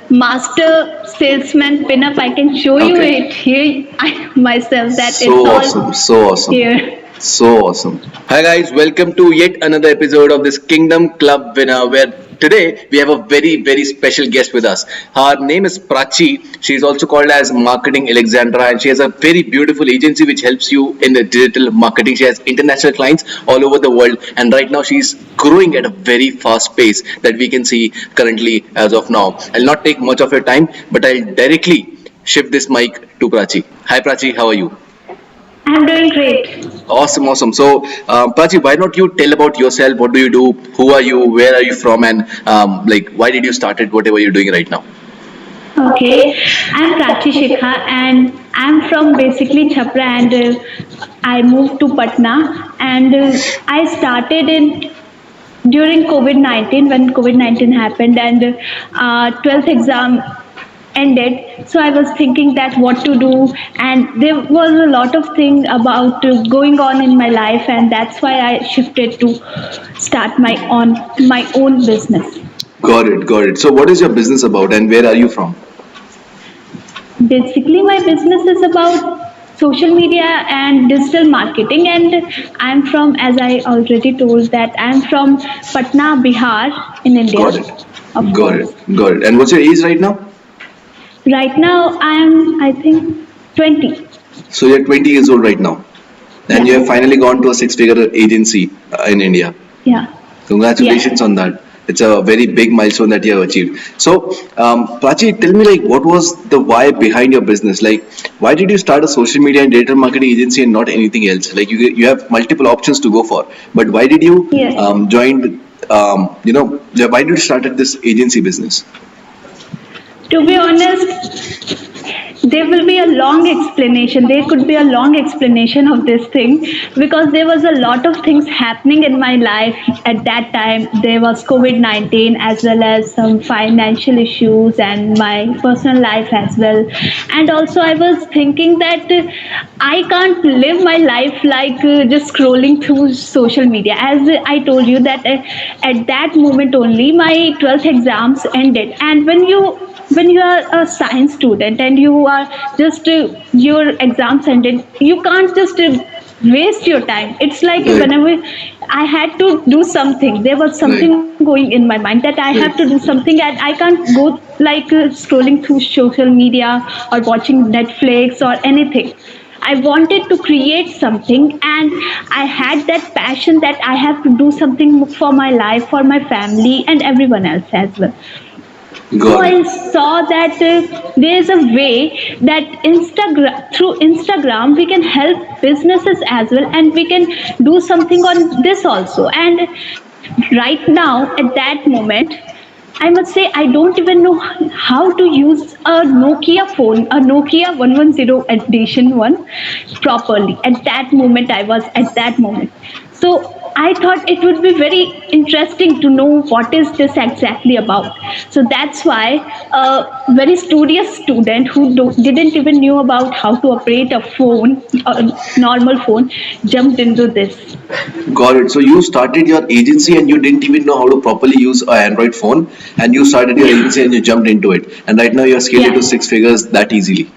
master salesman pinup. I can show you Okay. it here myself that So it's awesome. all So awesome. here. So awesome. Hi guys, welcome to yet another episode of this Kingdom Club winner where today we have a very special guest with us. Her name is Prachi. She is also called as Marketing Alexandra and she has a very beautiful agency which helps you in the digital marketing. She has international clients all over the world and right now she's growing at a very fast pace that we can see currently as of now. I'll not take much of your time but I'll directly shift this mic to Prachi. Hi Prachi, how are you? I'm doing great. Awesome, awesome. So, Prachi, why not you tell about yourself? What do you do? Who are you? Where are you from? And like, why did you start it? Whatever you're doing right now. Okay, I'm Prachi Shikha and I'm from basically Chhapra and I moved to Patna and I started in during COVID-19 when COVID-19 happened and 12th exam ended. So I was thinking that what to do and there was a lot of thing about going on in my life and that's why I shifted to start my own business. Got it, got it. So, what is your business about, and where are you from? Basically, my business is about social media and digital marketing, and I'm from, as I already told, that I'm from Patna, Bihar, in India, Got it, of got it, course. got it. And what's your age right now? Right now, I think, 20. So, you're 20 years old right now, and you Yeah, have finally gone to a six-figure agency in India. yeah, yeah. Congratulations on that. It's a very big milestone that you have achieved. So, Prachi, tell me like what was the why behind your business? Like, why did you start a social media and digital marketing agency and not anything else? Like, you have multiple options to go for, but why did you Yes. join? Why did you started this agency business? To be honest, there will be a long explanation, there could be a long explanation of this thing because there was a lot of things happening in my life at that time. There was COVID-19 as well as some financial issues and my personal life as well, and also I was thinking that I can't live my life like just scrolling through social media. As I told you that at that moment only my 12th exams ended, and when you are a science student and you are just your exams ended, you can't just waste your time. It's like Right, whenever I had to do something, there was right, something going in my mind that I have to right. do something and I can't go like scrolling through social media or watching Netflix or anything. I wanted to create something and I had that passion that I have to do something for my life, for my family and everyone else as well. So Got it. I saw that there's a way that Instagram, through Instagram we can help businesses as well and we can do something on this also. And right now at that moment, I must say I don't even know how to use a Nokia phone, a Nokia 110 edition one properly. At that moment, I was at that moment. So I thought it would be very interesting to know what is this exactly about. So that's why a very studious student who didn't even knew about how to operate a phone, a normal phone, jumped into this. Got it. So you started your agency and you didn't even know how to properly use an Android phone, and you started your agency and you jumped into it. And right now you have scaled it to Yeah, six figures that easily.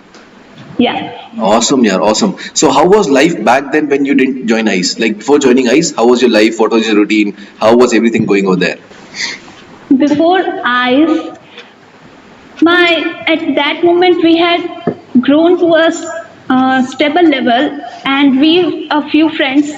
yeah. Awesome, yeah, awesome. So how was life back then when you didn't join ICE? Like before joining ICE, how was your life? What was your routine? How was everything going over there? Before eyes, my at that moment we had grown to a stable level, and we a few friends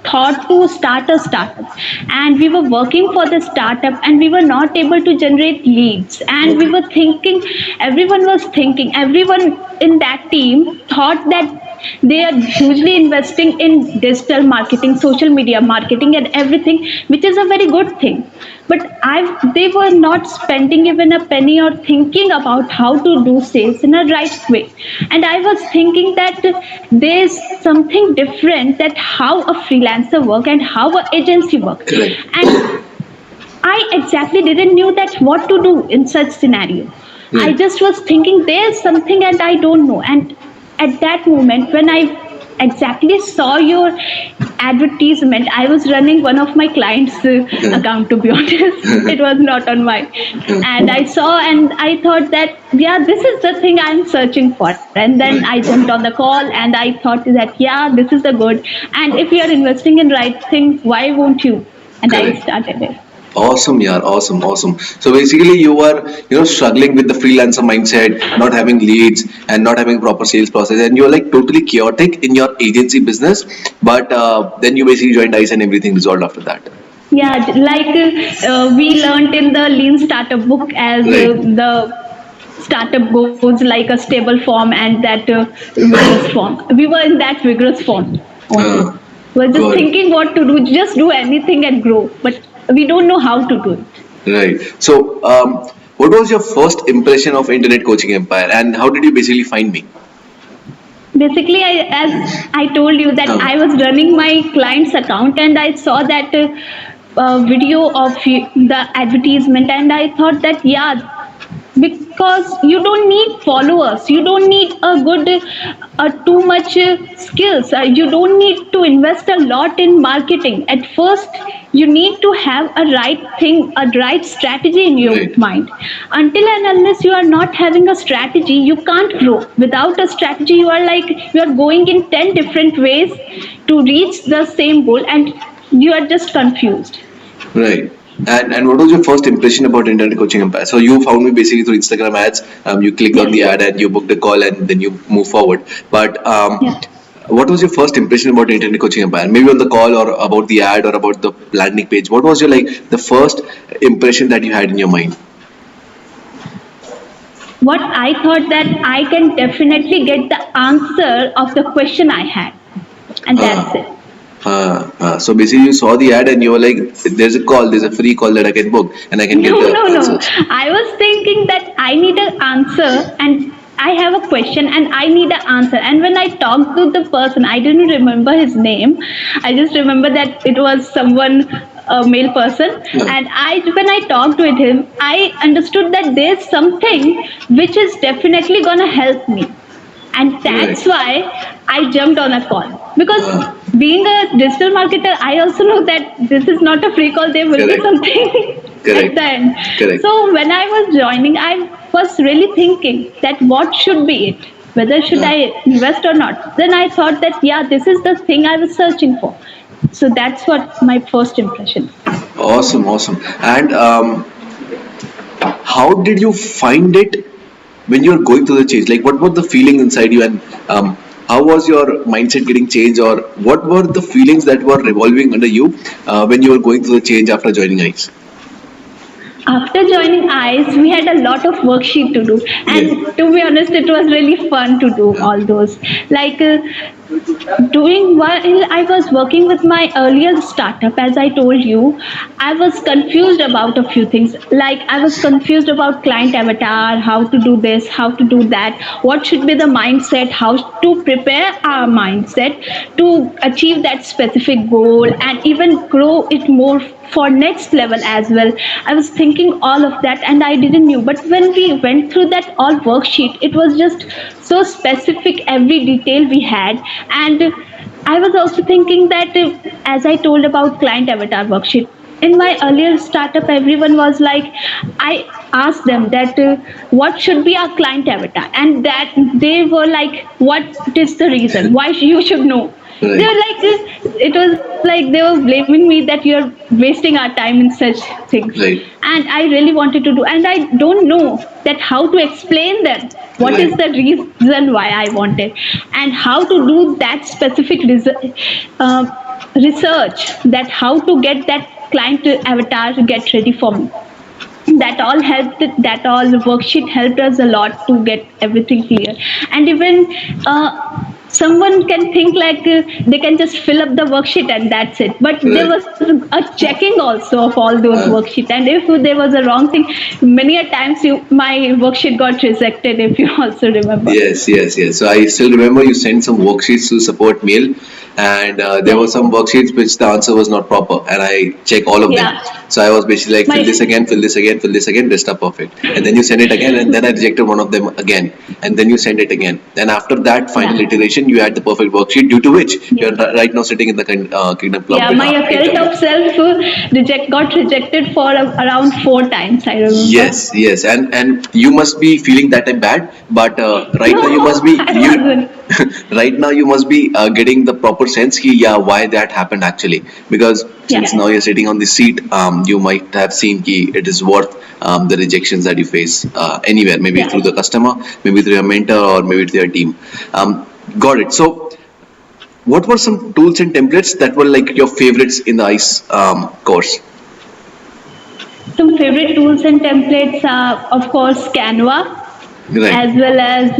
thought to start a startup, and we were working for the startup and we were not able to generate leads, and we Okay. were thinking, everyone in that team thought that they are hugely investing in digital marketing, social media marketing, and everything, which is a very good thing. But they were not spending even a penny or thinking about how to do sales in a right way. And I was thinking that there's something different, that how a freelancer work and how an agency work. Correct. And I exactly didn't knew that what to do in such scenario. I Right. just was thinking there's something and I don't know. And at that moment when I exactly saw your advertisement. I was running one of my clients' account, to be honest. It was not on mine. And I saw and I thought that, yeah, this is the thing I'm searching for. And then Right. I jumped on the call and I thought that, yeah, this is the good. And if you are investing in right things, why won't you? And I Correct. started it. Awesome, yeah, awesome, awesome. So basically, you were, struggling with the freelancer mindset, not having leads and not having proper sales process, and you were like totally chaotic in your agency business. But then you basically joined ICE and everything resolved after that. Yeah, like we learned in the Lean Startup book, as Right. the startup goes like a stable form and that vigorous form. We were in that vigorous form only. Uh, We're just got it. thinking what to do, just do anything and grow, but we don't know how to do it. Right. So, what was your first impression of Internet Coaching Empire, and how did you basically find me? Basically, as I told you that Uh, I was running my client's account and I saw that video of the advertisement and I thought that, yeah, because you don't need followers, you don't need a good too much skills, you don't need to invest a lot in marketing at first. You need to have a right thing, a right strategy in your right. mind. Until and unless you are not having a strategy, you can't grow. Without a strategy, you are like you are going in 10 different ways to reach the same goal and you are just confused. Right. And what was your first impression about Internet Coaching Empire? So you found me basically through Instagram ads. You clicked on Yes, the ad and you booked a call and then you move forward. But yeah. what was your first impression about Internet Coaching Empire? Maybe on the call or about the ad or about the landing page. What was your like the first impression that you had in your mind? What I thought that I can definitely get the answer of the question I had, and that's Uh, it. so basically you saw the ad and you were like, there's a free call that I can book and I can get No, the no, no. answers. I was thinking that I need an answer and I have a question and I need an answer. And when I talked to the person, I didn't remember his name. I just remember that it was someone, a male person. Yeah. And when I talked with him, I understood that there's something which is definitely gonna help me, and Right. that's why I jumped on a call. Because Uh, being a digital marketer, I also know that this is not a free call, there will be correct. something at Correct. the end. Correct. So when I was joining, I was really thinking that what should be it, whether should Uh, I invest or not. Then I thought that, yeah, this is the thing I was searching for. So that's what my first impression. awesome, awesome. And how did you find it when you're going through the change? Like, what were the feelings inside you, and how was your mindset getting changed, or what were the feelings that were revolving under you when you were going through the change after joining ICE? After joining ICE, we had a lot of worksheet to do, Yes. and to be honest, it was really fun to do Yeah. all those. Like doing while I was working with my earlier startup, as I told you, I was confused about a few things. Like I was confused about client avatar, how to do this, how to do that, what should be the mindset, how to prepare our mindset to achieve that specific goal, and even grow it more for next level as well. I was thinking all of that and I didn't knew. But when we went through that all worksheet, it was just so specific, every detail we had. And I was also thinking that, as I told about client avatar worksheet, in my earlier startup, everyone was like, I asked them that what should be our client avatar, and that they were like, what is the reason why you should know. They Right. were like, it was like they were blaming me that you're wasting our time in such things. Right. And I really wanted to do, and I don't know that how to explain them what is Right. the reason why I wanted, and how to do that specific uh, research, that how to get that client avatar to get ready for me. That all helped, that all worksheet helped us a lot to get everything clear. And even someone can think like they can just fill up the worksheet and that's it, but there Right. was a checking also of all those Uh, worksheet, and if there was a wrong thing, many a times my worksheet got rejected, if you also remember. Yes, yes, yes. So I still remember you sent some worksheets to support mail, and there Yeah. were some worksheets which the answer was not proper, and I check all of them. Yeah. So I was basically like, fill My this again, fill this again, fill this again, rest are perfect, and then you send it again, and then I rejected one of them again, and then you send it again. Then after that final yeah. iteration, you had the perfect worksheet, due to which Yeah. you're right now sitting in the Kingdom Club Yeah, with my cult interview. of self got rejected for around 4 times. I remember. Yes, yes, and you must be feeling that time bad, but right now you No, must be I you wasn't. right now you must be getting the proper sense ki, yeah, why that happened actually, because Yeah, since now you're sitting on the seat, you might have seen ki it is worth the rejections that you face anywhere, maybe yeah. through the customer, maybe through your mentor, or maybe through your team. Got it. So, what were some tools and templates that were like your favorites in the ICE course? Some favorite tools and templates are, of course, Canva, Right, as well as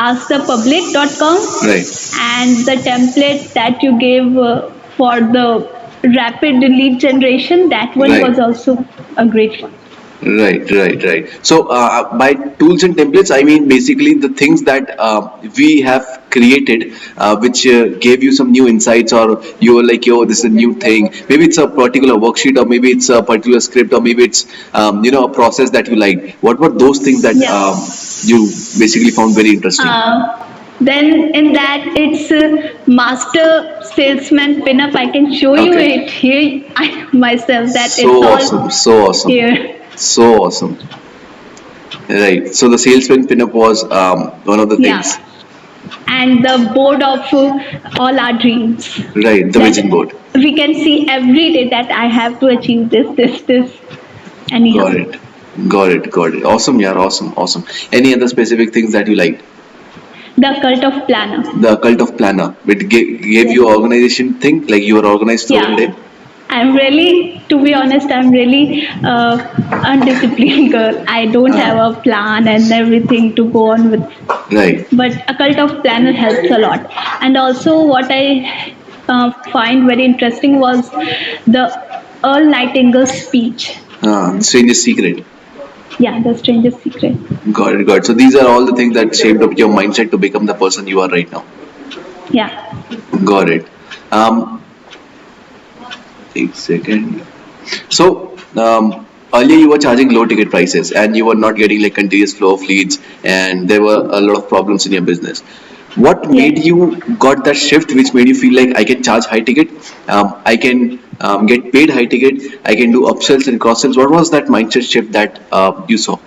askthepublic.com, right, and the template that you gave for the rapid lead generation. That one right. was also a great one. Right, right, right. So, by tools and templates, I mean basically the things that we have created, which gave you some new insights, or you were like, yo, this is a new thing. Maybe it's a particular worksheet, or maybe it's a particular script, or maybe it's a process that you liked. What were those things that Yeah. you basically found very interesting? Then in that it's master salesman pinup. I can show you Okay, it here myself. That so it's all awesome, so awesome, here. so awesome. Right. So the salesman pinup was one of the things. Yeah, and the board of all our dreams. Right, the That vision board. we can see every day that I have to achieve this. Got Anyhow, it. Got it. Got it. Awesome, yeah. Awesome. Awesome. Any other specific things that you liked? the cult of planner. The cult of planner. It gave Yes. you organization thing, like you were organized through the Yeah. day. I'm really, to be honest, I'm really undisciplined girl. I don't have a plan and everything to go on with. Right. But a cult of planner helps a lot. And also, what I find very interesting was the Earl Nightingale speech. Strangest secret. Yeah, the strangest secret. Got it. Got it. So these are all the things that shaped up your mindset to become the person you are right now. Yeah. Got it. Um, take a second. So, earlier you were charging low ticket prices, and you were not getting like continuous flow of leads, and there were a lot of problems in your business. What made Yes. you got that shift, which made you feel like I can charge high ticket, I can get paid high ticket, I can do upsells and cross sells? What was that mindset shift that you saw?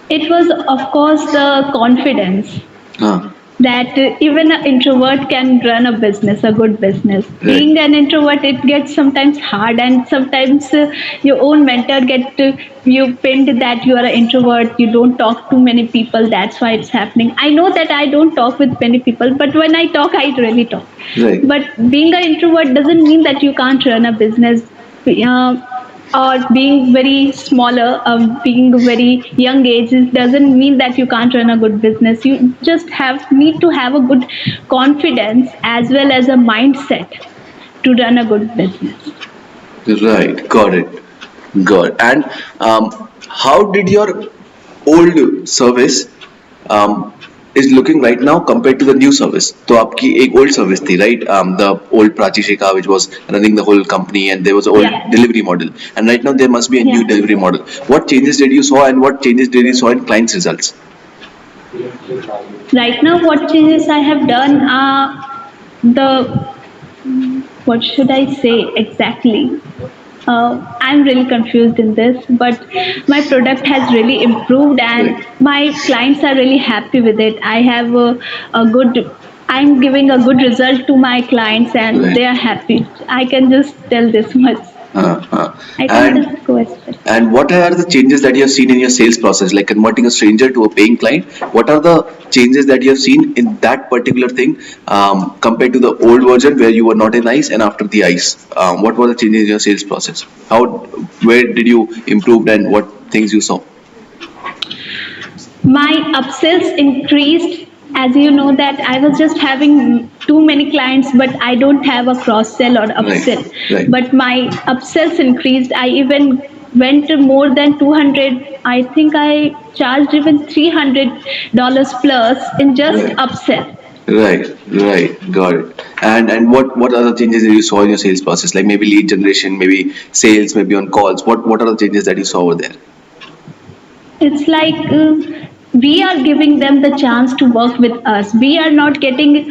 It was, of course, the confidence Uh, that even an introvert can run a business, a good business. right, Being an introvert, it gets sometimes hard, and sometimes your own mentor get you pinned that you are an introvert. You don't talk to many people. That's why it's happening. I know that I don't talk with many people, but when I talk, I really talk. right, But being an introvert doesn't mean that you can't run a business. Uh, or being very smaller, being very young age, it doesn't mean that you can't run a good business. You just have need to have a good confidence as well as a mindset to run a good business. right. Got it. Got it. And how did your old service um, is looking right now compared to the new service? तो आपकी एक old service थी, right? The old Prachi Shekha, which was running the whole company, and there was an old Yeah, delivery model. And right now there must be a new yeah. delivery model. What changes did you saw, and what changes did you saw in clients' results? Right now, what changes I have done are the, what should I say exactly? I'm really confused in this, but my product has really improved and Right. my clients are really happy with it. I have a good, I'm giving a good result to my clients and Right. they are happy. I can just tell this much. Uh, uh. I think it is And a question. And what are the changes that you have seen in your sales process, like converting a stranger to a paying client? What are the changes that you have seen in that particular thing compared to the old version where you were not in ICE and after the ICE? What were the changes in your sales process? Where did you improve, and what things you saw? My upsells increased. As you know that I was just having too many clients, but I don't have a cross sell or Right, upsell. right, But my upsells increased. I even went to more than 200. I think I charged even $300 plus in just right, upsell. Right, right, got it. And what other changes that you saw in your sales process? Like maybe lead generation, maybe sales, maybe on calls. What are the changes that you saw over there? It's like we are giving them the chance to work with us. We are not getting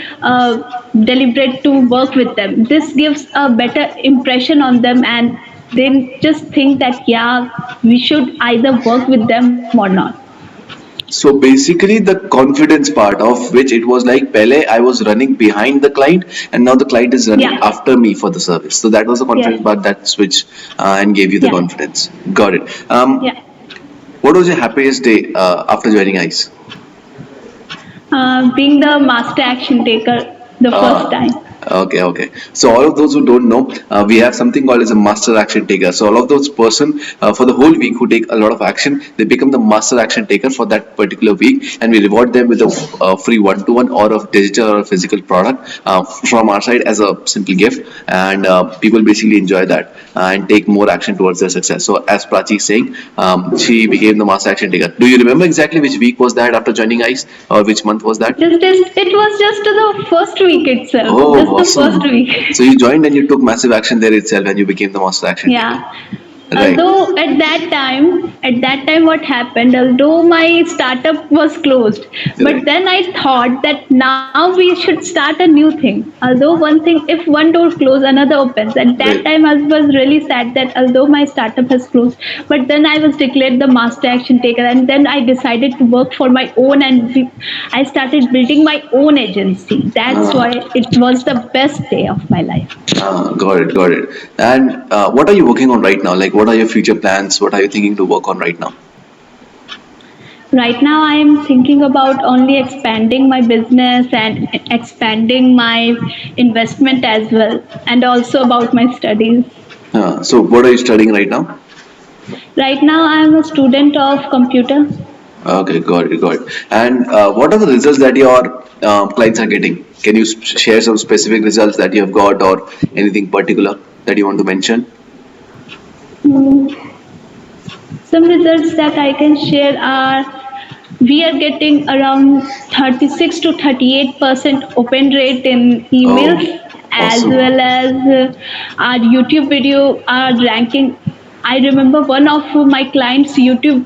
deliberate to work with them. This gives a better impression on them, and they just think that yeah, we should either work with them or not. So basically, the confidence part of which it was like, Pele, I was running behind the client, and now the client is running Yeah. after me for the service. So that was the Yes. confidence part that switched and gave you the Yeah. confidence. Got it. Yeah. What was your happiest day after joining ICE? Being the master action taker the first Ah, time. okay, okay. So all of those who don't know, we have something called as a master action taker. So all of those person for the whole week who take a lot of action, they become the master action taker for that particular week, and we reward them with a free one-to-one or a digital or a physical product from our side as a simple gift, and people basically enjoy that and take more action towards their success. So as Prachi is saying, she became the master action taker. Do you remember exactly which week was that after joining ICE, or which month was that? It was just the first week itself. Oh, Just the first awesome. week. So you joined and you took massive action there itself and you became the master action taker. Yeah. Right. Although at that time, what happened? Although my startup was closed, but Right. then I thought that now we should start a new thing. Although one thing, if one door closes, another opens. At that Right. time, I was really sad that although my startup has closed, but then I was declared the master action taker, and then I decided to work for my own, and I started building my own agency. That's Ah, why it was the best day of my life. got it, got it. And what are you working on right now? Like, what are your future plans? What are you thinking to work on right now? Right now, I am thinking about only expanding my business and expanding my investment as well, and also about my studies. So, what are you studying right now? Right now, I am a student of computer. Okay, got it, got it. And what are the results that your clients are getting? Can you share some specific results that you have got or anything particular that you want to mention? Hmm, some results that I can share are we are getting around 36 to 38% open rate in emails, Oh, as awesome. well as our YouTube video are ranking. I remember one of my clients' YouTube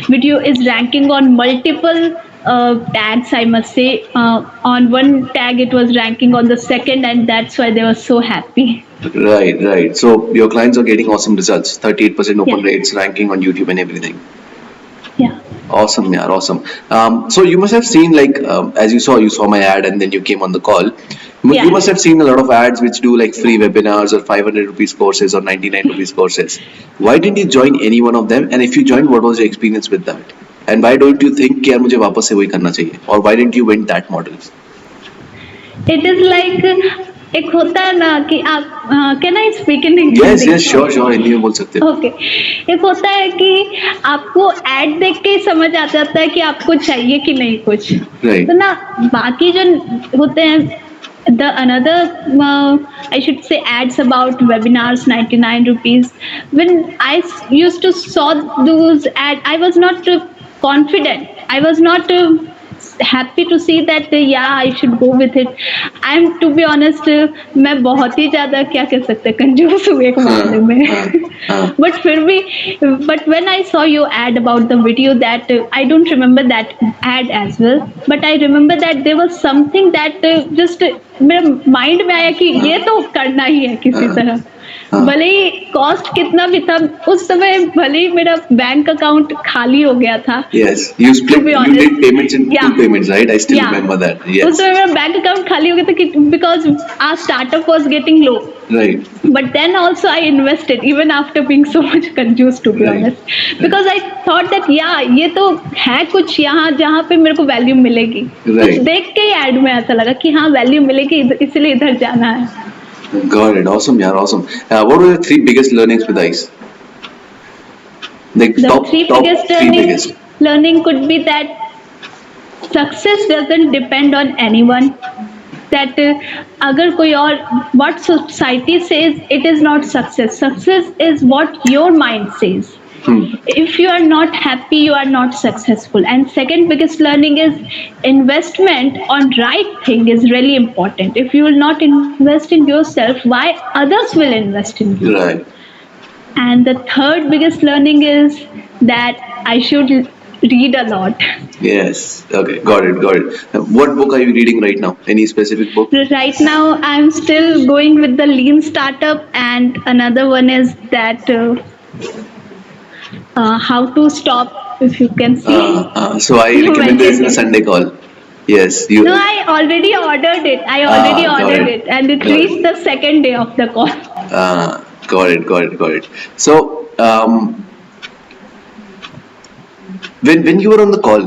video is ranking on multiple tags, I must say. On one tag, it was ranking on the second, and that's why they were so happy. Right, right. So your clients are getting awesome results, 38% open Yeah, rates, ranking on YouTube and everything. yeah, Awesome, yeah, awesome. So you must have seen like as you saw my ad and then you came on the call. You yeah. must have seen a lot of ads which do like free webinars or 500 rupees courses or 99 rupees courses. Why didn't you join any one of them? And if you joined, what was your experience with that? And why don't you think कि यार मुझे वापस से वही करना चाहिए? Or why didn't you win that model? It is like एक होता है ना कि आप can I speak in Yes, Hindi? yes, sure, sure. Hindi में बोल सकते हो. ओके, एक होता है कि आपको एड देख के ही समझ आ जाता है कि आपको चाहिए कि नहीं कुछ, Right. तो ना बाकी जो होते हैं the another I should say ads about webinars 99 rupees. When used to saw those ad, I was not confident. I was not happy to see that yeah, I should go with it. I'm to be honest, मैं बहुत ही ज़्यादा क्या कह सकते हैं कंजूस हूँ एक मामले हाँ, में. हाँ, हाँ. But फिर भी, but when I saw your ad about the video, that I don't remember that ad as well, but I remember that there was something that just मेरे माइंड में आया कि ये तो करना ही है किसी तरह. भले ही कॉस्ट कितना भी था उस समय, भले ही मेरा बैंक अकाउंट खाली हो गया था. Yes, you To split. be You honest, did payments in yeah, two payments, right? I still yeah. remember that. उस Yes. समय मेरा बैंक अकाउंट खाली हो गया था कि because our startup was getting low. Right. But then also I invested even after being so much confused, to be Right. honest, because I thought that yeah, ये तो है कुछ यहाँ जहाँ पे मेरे को वैल्यू मिलेगी. कुछ Right. देख के ही ऐड में ऐसा लगा कि हाँ वैल्यू मिलेगी, इसलिए इधर जाना है. Got it. Awesome, yeah, awesome. What were the three biggest learnings with ICE? Like The top three top biggest three biggest. learning could be that success doesn't depend on anyone. That अगर कोई और what society says, it is not success. Success is what your mind says. If you are not happy, you are not successful. And second biggest learning is investment on right thing is really important. If you will not invest in yourself, why others will invest in you? Right. And the third biggest learning is that I should read a lot. Yes. Okay. Got it. Got it. What book are you reading right now? Any specific book? Right now, I'm still going with the lean startup, and another one is that how to stop, if you can see. So I You recommend this in a mentioned it. Sunday call. Yes. You. No, I already ordered it. I already Got ordered it. it, and it Got reached it. the second day of the call. Got it. Got it. Got it. So when you were on the call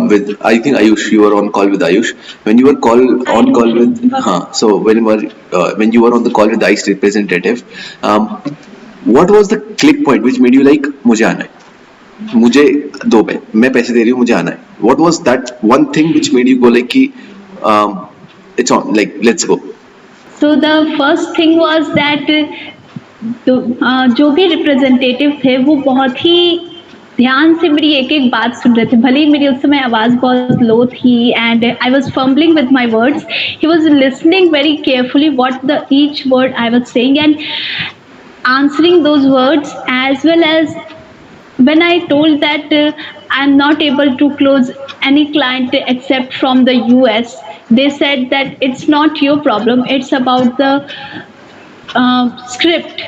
with, I think Ayush, you were on call with Ayush. When you were I on don't call with, remember. so when you were on the call with the ICE representative, um, what was the click point which made you like मुझे आना है, मुझे दो पे, मैं पैसे दे रही हूँ, मुझे आना है. What was that one thing which made you go like कि um, it's on, like let's go. So the first thing was that जो भी रिप्रेजेंटेटिव थे वो बहुत ही ध्यान से मेरी एक एक बात सुन रहे थे, भले ही मेरी उस समय आवाज़ बहुत लो थी and I was fumbling with my words. He was listening very carefully what the each word I was saying and answering those words, as well as when I told that I'm not able to close any client except from the US, they said that it's not your problem, it's about the script.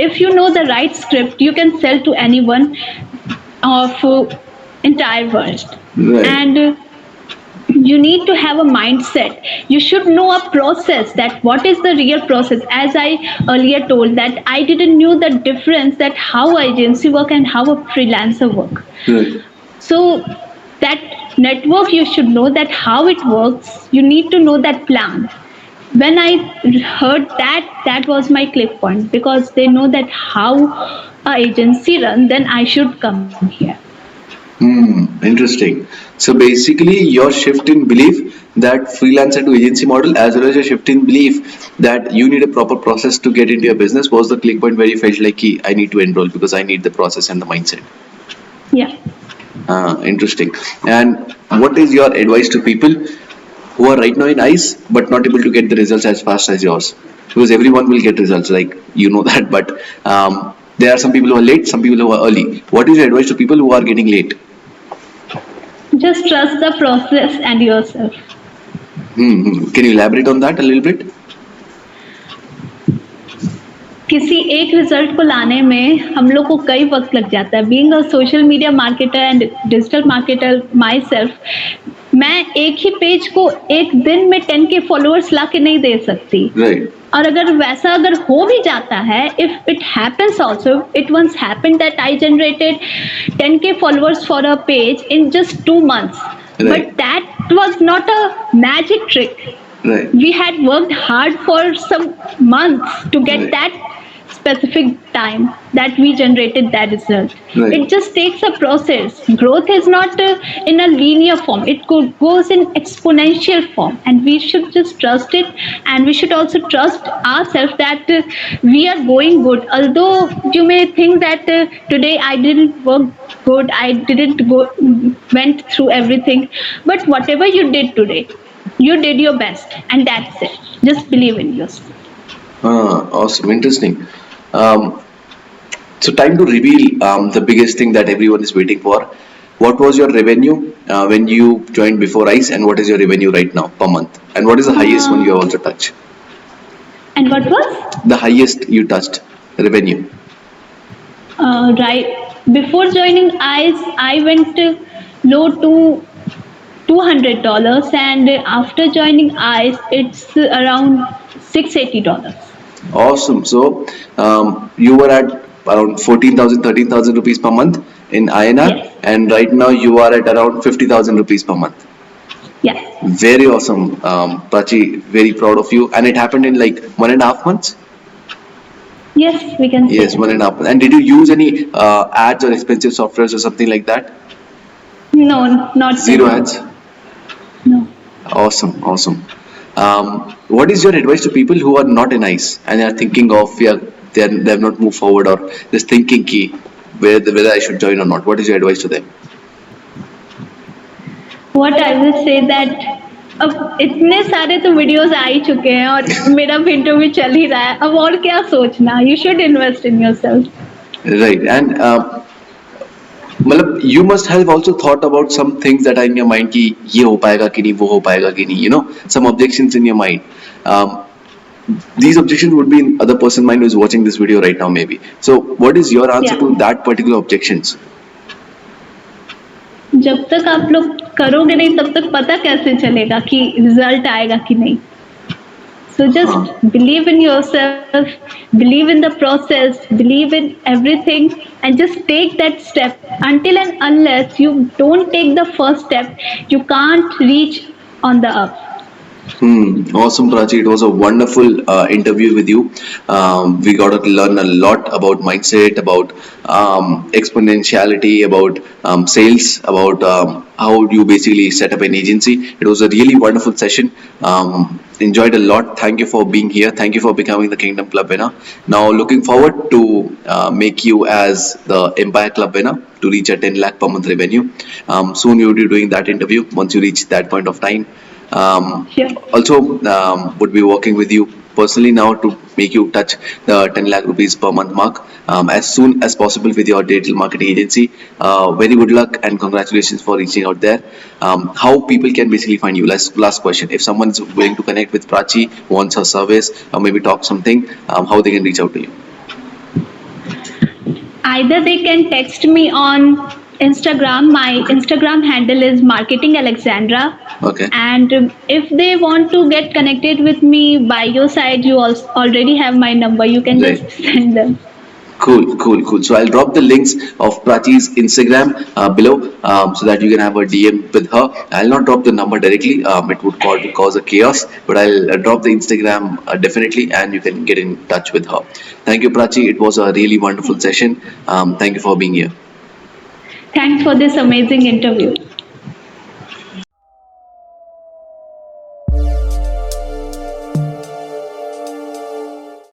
If you know the right script, you can sell to anyone of entire world. Right. And you need to have a mindset. You should know a process, that what is the real process. As I earlier told, that I didn't know the difference, that how agency work and how a freelancer work. Right. So that network, you should know that how it works. You need to know that plan. When I heard that, that was my click point, because they know that how a agency run, then I should come here. Interesting. So basically, your shift in belief that freelancer to agency model, as well as your shift in belief that you need a proper process to get into your business, was the click point where you felt like, "Ki, I need to enroll because I need the process and the mindset." Yeah. Interesting. And what is your advice to people who are right now in ICE but not able to get the results as fast as yours? Because everyone will get results, like you know that, but there are some people who are late, some people who are early. What is your advice to people who are getting late? Just trust the process and yourself. Can you elaborate on that a little bit? किसी एक result को लाने में हम लोग को कई वक्त लग जाता है. Being a social media marketer and digital marketer my self, मैं एक ही पेज को एक दिन में 10 के फॉलोअर्स ला के नहीं दे सकती. Right. और अगर वैसा अगर हो भी जाता है, if it happens also, it once happened that I generated 10K followers for a page in just 2 months. Right. But that was not a magic trick. Right. We had worked hard for some months to get Right. that specific time that we generated that result. Right. It just takes a process. Growth is not in a linear form, it goes in exponential form, and we should just trust it, and we should also trust ourselves that we are going good. Although you may think that today I didn't work good, I didn't go went through everything, but whatever you did today, you did your best, and that's it. Just believe in yourself. Awesome. Interesting. So time to reveal the biggest thing that everyone is waiting for. What was your revenue when you joined before ICE, and what is your revenue right now per month? And what is the highest one you have also touched? And what was? The highest you touched revenue. Right. Before joining ICE, I went low to $200, and after joining ICE, it's around $680. Awesome. So you were at around 14,000, 13,000 rupees per month in INR, Yes. and right now you are at around 50,000 rupees per month. Yes. Very awesome, Prachi. Very proud of you. And it happened in like 1.5 months. Yes, we can say. Yes, 1.5 months. And did you use any ads or expensive softwares or something like that? No, not Zero really. ads. No. Awesome, awesome. What is your advice to people who are not in ICE and are thinking of, yeah, they have not moved forward, or just thinking ki whether I should join or not. What is your advice to them? What I will say that अब इतने सारे तो videos आ ही चुके हैं और मेरा भी interview चल ही रहा है, अब और क्या सोचना. You should invest in yourself. Right. And मतलब you must have also thought about some things that are in your mind कि ये हो पाएगा कि नहीं, वो हो पाएगा कि नहीं, you know, some objections in your mind. Um, these objections would be in other person's mind who is watching this video right now maybe. So what is your answer Yeah. to that particular objections? जब तक आप लोग करोगे नहीं तब तक पता कैसे चलेगा कि रिजल्ट आएगा कि नहीं. So just believe in yourself, believe in the process, believe in everything, and just take that step. Until and unless you don't take the first step, you can't reach on the up. Awesome, Prachi. It was a wonderful interview with you. We got to learn a lot about mindset, about exponentiality, about sales, about how you basically set up an agency. It was a really wonderful session. Enjoyed a lot. Thank you for being here. Thank you for becoming the Kingdom Club winner. Now, looking forward to make you as the Empire Club winner to reach a 10 lakh per month revenue. Soon you will be doing that interview once you reach that point of time. Sure. Also would be working with you personally now to make you touch the 10 lakh rupees per month mark as soon as possible with your digital marketing agency. Very good luck and congratulations for reaching out there. How people can basically find you? Last question. If someone is willing to connect with Prachi, wants her service or maybe talk something, how they can reach out to you? Either they can text me on Instagram. My Instagram handle is Marketing Alexandra. Okay. And if they want to get connected with me by your side, you also already have my number. You can Right. just send them. Cool. So I'll drop the links of Prachi's Instagram below so that you can have a DM with her. I'll not drop the number directly. It would cause a chaos, but I'll drop the Instagram definitely, and you can get in touch with her. Thank you, Prachi. It was a really wonderful session. Thank you for being here. Thanks for this amazing interview.